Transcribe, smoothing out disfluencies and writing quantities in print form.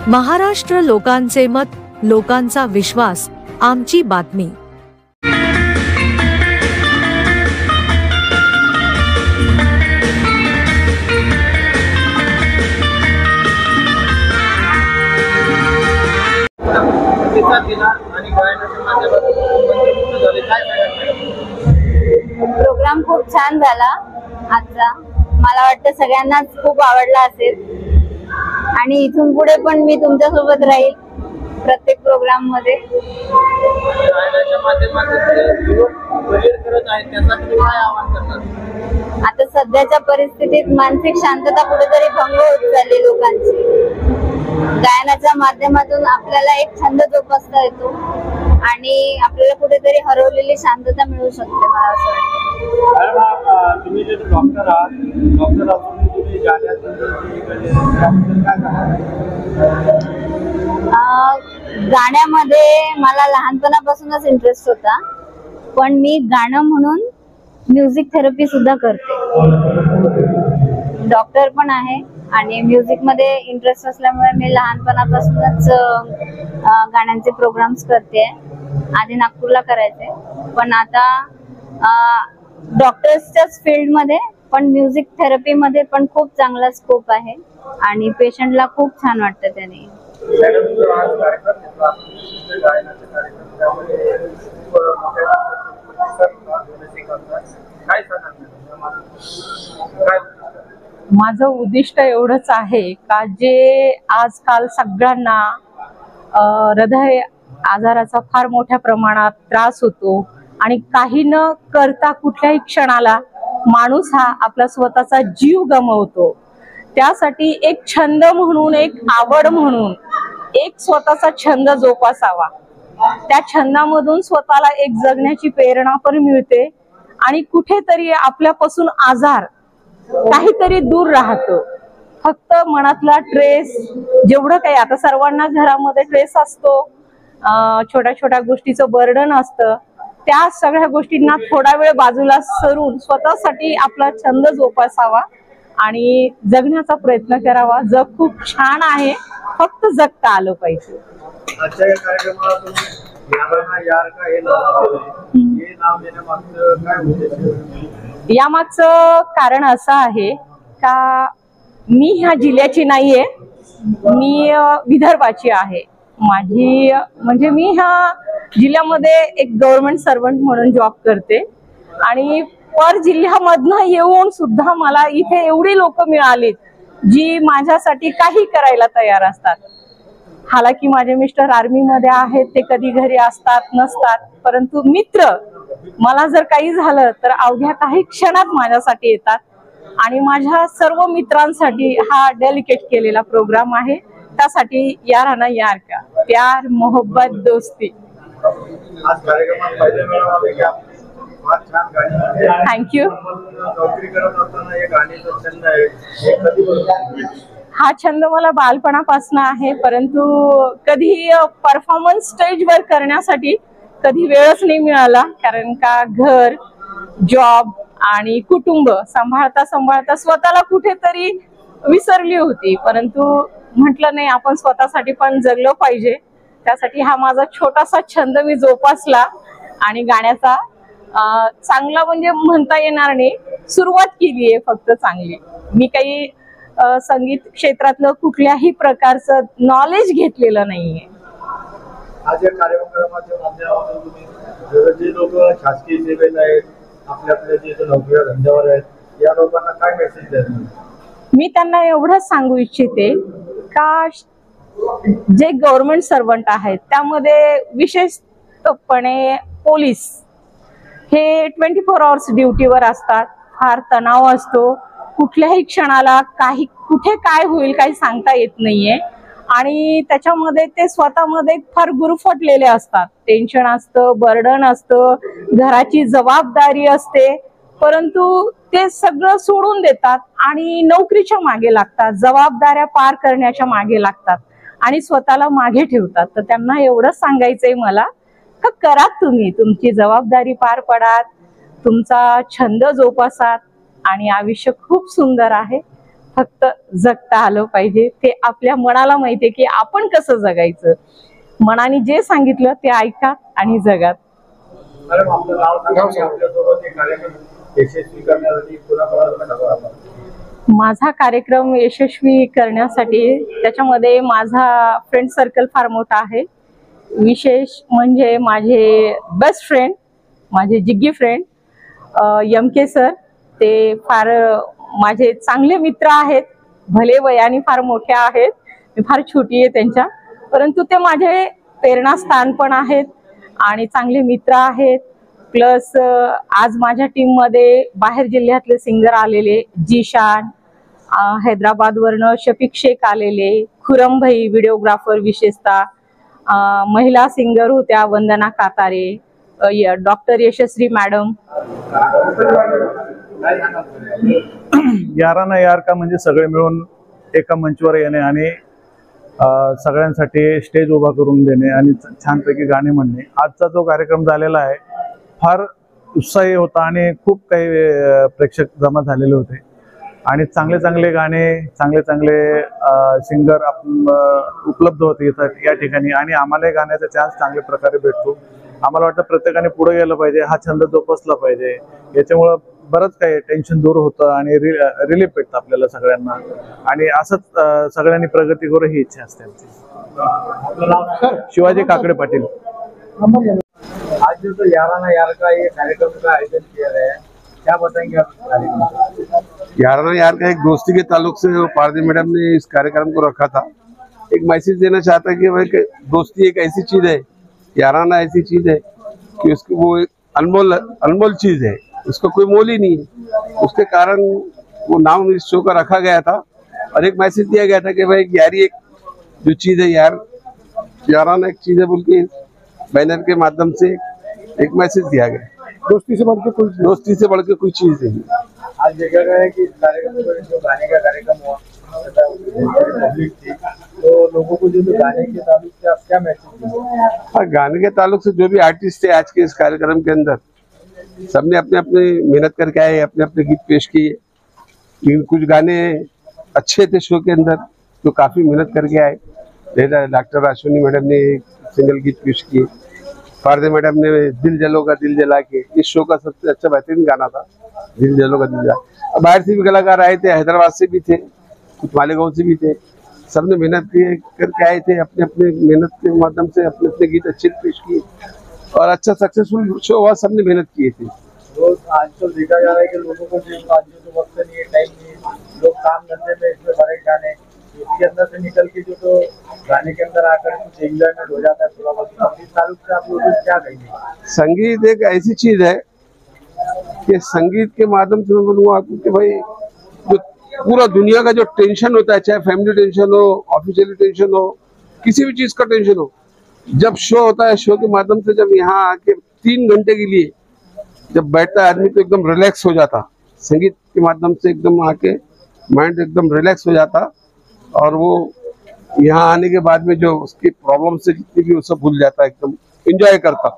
महाराष्ट्र लोकांचे मत, लोकांचा विश्वास, आमची बातमी। प्रोग्राम खूप छान झाला आजचा। मला वाटतं सगळ्यांनाच खूप आवडला असेल आणि इथून पुढे पण मी तुमच्या सोबत राहील प्रत्येक प्रोग्राम मध्ये। आता सध्याच्या परिस्थितीत मानसिक शांतता कुठेतरी भंग होत चालली लोकांची। गायनाच्या माध्यमातून आपल्याला एक छंद जोपासता येतो आणि आपल्याला कुठेतरी हरवलेली शांतता मिळू शकते। मला असं वाटतं। तुम्ही जे डॉक्टर आहात, डॉक्टर असून तुम्ही गाण्यामध्ये मला लहानपणापासूनच इंटरेस्ट होता, पण मी गाणं म्हणून म्युझिक थेरपी सुद्धा करते। डॉक्टर पण आहे आणि म्युझिक मध्ये इंटरेस्ट असल्यामुळे मी लहानपणापासूनच गाण्यांचे प्रोग्राम्स करते। आधी नागपूरला करायचे, पण आता डॉक्टर्सच्याच फील्ड मध्ये पण म्युझिक थेरपी मध्ये पण खूप चांगला स्कोप आहे आणि पेशंटला खूप छान वाटतं त्याने। माझं उद्दिष्ट एवढंच आहे का जे आजकाल सगळ्यांना हृदय आजाराचा फार मोठ्या प्रमाणात त्रास होतो आणि काही न करता कुठल्याही क्षणाला माणूस हा आपला स्वतःचा जीव गमावतो। त्यासाठी एक छंद म्हणून, एक आवड म्हणून एक स्वतःचा छंद जोपासावा। त्या छंदामधून स्वतःला एक जगण्याची प्रेरणा पण मिळते आणि कुठेतरी आपल्यापासून आजार काहीतरी दूर राहतो। फक्त मनातला ट्रेस जेवढं काही, आता सर्वांना घरामध्ये ट्रेस असतो, छोट्या छोट्या गोष्टीचं बर्डन असतं, त्या सगळ्या गोष्टींना थोडा वेळ बाजूला सरून स्वतःसाठी आपला छंद जोपासावा आणि जगण्याचा प्रयत्न करावा। जग खूप छान आहे, फक्त जगता आलं पाहिजे। आजच्या या कार्यक्रमाला तुम्ही याराना यार का हे नाव देण्यामागचं काय उद्देश आहे? यामागचं कारण असं आहे का मी ह्या जिल्ह्याची नाहीये, मी विदर्भाची आहे। माझी म्हणजे मी ह्या जिल्ह्यामध्ये एक गव्हर्नमेंट सर्वंट म्हणून जॉब करते आणि पर जिल्ह्यामधनं येऊन सुद्धा मला इथे एवढी लोक मिळालीत जी माझ्यासाठी काही करायला तयार असतात। हालाकी माझे मिस्टर आर्मी मध्ये आहेत, ते कधी घरी असतात नसतात, परंतु मित्र मला जर काही झालं तर अवघ्या काही क्षणात माझ्यासाठी येतात आणि माझ्या सर्व मित्रांसाठी हा डेडिकेट केलेला प्रोग्राम आहे। त्यासाठी याराना यार का, प्यार मोहब्बत दोस्ती। आज कार्यक्रमात पहिले मिळाले की फार छान गाणी। थँक्यू। नोकरी करत असताना हे गाण्याचा छंद आहे, हे कधी? हा छंद मला बालपणापासून आहे, परंतु कधी परफॉर्मन्स स्टेजवर करण्यासाठी कधी वेळच नाही मिळाला, कारण का घर, जॉब आणि कुटुंब सांभाळता सांभाळता स्वतःला कुठेतरी विसरली होती। परंतु म्हटलं नाही, आपण स्वतःसाठी पण जगलं पाहिजे। त्यासाठी हा माझा छोटासा छंद मी जोपासला आणि गाण्याचा चांगला म्हणजे म्हणता येणार नाही, सुरुवात केली आहे फक्त चांगली। मी काही संगीत क्षेत्रातलं कुठल्याही प्रकारचं नॉलेज घेतलेलं नाहीये। आज या कार्यक्रमाच्या माध्यमातून तुम्ही जे लोक शासकीय सेवेत आहेत, आपल्या जे नोकऱ्या धंद्यावर आहेत, या लोकांना काय मेसेज द्याल? मी त्यांना एवढंच सांगू इच्छिते का जे गव्हर्नमेंट सर्वंट आहेत त्यामध्ये विशेषपणे पोलीस हे 24 आवर्स ड्युटीवर असतात। फार तणाव असतो, कुठल्याही क्षणाला काही कुठे काय होईल काही सांगता येत नाहीये आणि त्याच्यामध्ये ते स्वतःमध्ये फार गुरफटलेले असतात। टेन्शन असतं, बर्डन असतं, घराची जबाबदारी असते, परंतु ते सगळं सोडून देतात आणि नोकरीच्या मागे लागतात, जबाबदाऱ्या पार करण्याच्या मागे लागतात आणि स्वतःला मागे ठेवतात। तर त्यांना एवढंच सांगायचंय मला का करा, तुम्ही तुमची जबाबदारी पार पडात, तुमचा छंद जोपासात आणि आयुष्य खूप सुंदर आहे। फक्त जगता आलं पाहिजे. ते आपल्या मनाला माहितीये की आपण कसं जगायचं. मनाने जे सांगितलं ते ऐका आणि जगात. मॅडम आपलं नाव सांगा आणि आपल्यासोबत एक कार्यक्रम यशस्वी करण्यासाठी कोणाकोणाला नका आपण. माझा कार्यक्रम यशस्वी करण्यासाठी त्याच्यामध्ये माझा फ्रेंड सर्कल फार मोठा आहे. विशेष म्हणजे माझे बेस्ट फ्रेंड, माझे जिग्गी फ्रेंड MK सर, ते फार माझे चांगले मित्र आहेत. भले वयाने फार मोठे आहेत, मी फार छोटी आहे त्यांच्या, परंतु ते माझे प्रेरणास्थान पण आहेत आणि चांगले मित्र आहेत. प्लस आज माझ्या टीम मध्ये बाहेर जिल्ह्यातले सिंगर आलेले, जीशान, हैदराबादवरनं शफिक शेख आलेले, खुरम भाई व्हिडिओग्राफर, विशेषतः महिला सिंगर होत्या वंदना कातारे, डॉक्टर यशस्वी मॅडम. यारा ना यार का म्हणजे सगळे मिळून एका मंचावर येणे आणि सगळ्यांसाठी स्टेज उभा करून देणे आणि छानपैकी गाणे म्हणणे. आजचा जो कार्यक्रम झालेला आहे फार उत्साही होता आणि खूप काही प्रेक्षक जमा झालेले होते आणि चांगले चांगले गाणे, चांगले चांगले सिंगर उपलब्ध होते या ठिकाणी आणि आम्हालाही गाण्याचा चान्स चांगल्या प्रकारे भेटतो. आम्हाला वाटतं प्रत्येकाने पुढे गेलं पाहिजे, हा छंद जोपासला पाहिजे. याच्यामुळं बरंच काही टेन्शन दूर होतं आणि रिलीफ भेटतं आपल्याला सगळ्यांना आणि असंच सगळ्यांनी प्रगती करू ही इच्छा असते आमची. शिवाजी काकडे पाटील. आज जो तो यारा ना यार का ये कार्यक्रम का आयोजन किया गया है, क्या बताएंगे आप इस कार्यक्रम को? यारा ना यार का एक दोस्ती के ताल्लुक से पारदी मैडम ने इस कार्यक्रम को रखा था. एक मैसेज देना चाहता कि भाई दोस्ती एक ऐसी चीज है, याराना ऐसी चीज है कि उसकी वो एक अनमोल चीज है, उसका कोई मोल ही नहीं है. उसके कारण वो नाम इस शो का रखा गया था और एक मैसेज दिया गया था कि भाई यारी एक जो चीज है याराना एक चीज है बोल के बैनर के माध्यम से एक मैसेज दिया गया. दोस्ती से बढ़ के कोई चीज नहीं. आज देखा गया है कि इस कार्यक्रम में जो गाने का कार्यक्रम हुआ पब्लिक थी, तो लोगों को जो गाने के ताल्लुक से आप क्या मैसेज देंगे? हाँ, गाने के ताल्लुक से जो भी आर्टिस्ट थे आज के इस कार्यक्रम के अंदर सबने अपने अपने मेहनत करके आए, अपने अपने गीत पेश किए. लेकिन कुछ गाने अच्छे थे शो के अंदर जो काफी मेहनत करके आए. डॉक्टर अश्विनी मैडम ने सिंगल गीत पेश किए, पारदे मैडम ने दिल जलोगा दिल जला के, इस शो का सबसे अच्छा बेहतरीन गाना था दिल जलोगा दिल जला. बाहर से भी कलाकार आए थे, हैदराबाद से भी थे, कुछ मालेगांव से भी थे. सबने मेहनत करके आए थे, अपने अपने मेहनत के माध्यम से अपने अपने गीत अच्छे पेश किए और अच्छा सक्सेसफुल शो हुआ. सबने मेहनत किए थे. तो आज तो देखा जा रहा है कि लोगों को जो वक्त नहीं है, टाइम नहीं है, लोग काम धंधे में इसमें परेशान है. इसके अंदर से निकल के जो तो गाने के अंदर आकर कुछ एंजॉयमेंट हो जाता है थोड़ा बहुत. इस ताल्लुक से आप लोग क्या कहेंगे? संगीत एक ऐसी चीज है कि संगीत के माध्यम से मैं बोलूँगा आपको कि भाई जो पूरा दुनिया का जो टेंशन होता है, चाहे फैमिली टेंशन हो, ऑफिशियली टेंशन हो, किसी भी चीज का टेंशन हो, जब शो होता है शो के माध्यम से जब यहाँ आके 3 घंटे के लिए जब बैठता है आदमी तो एकदम रिलैक्स हो जाता. संगीत के माध्यम से एकदम आके माइंड एकदम रिलैक्स हो जाता और वो यहाँ आने के बाद में जो उसकी प्रॉब्लम से जितनी भी वो सब भूल जाता, एकदम एंजॉय करता.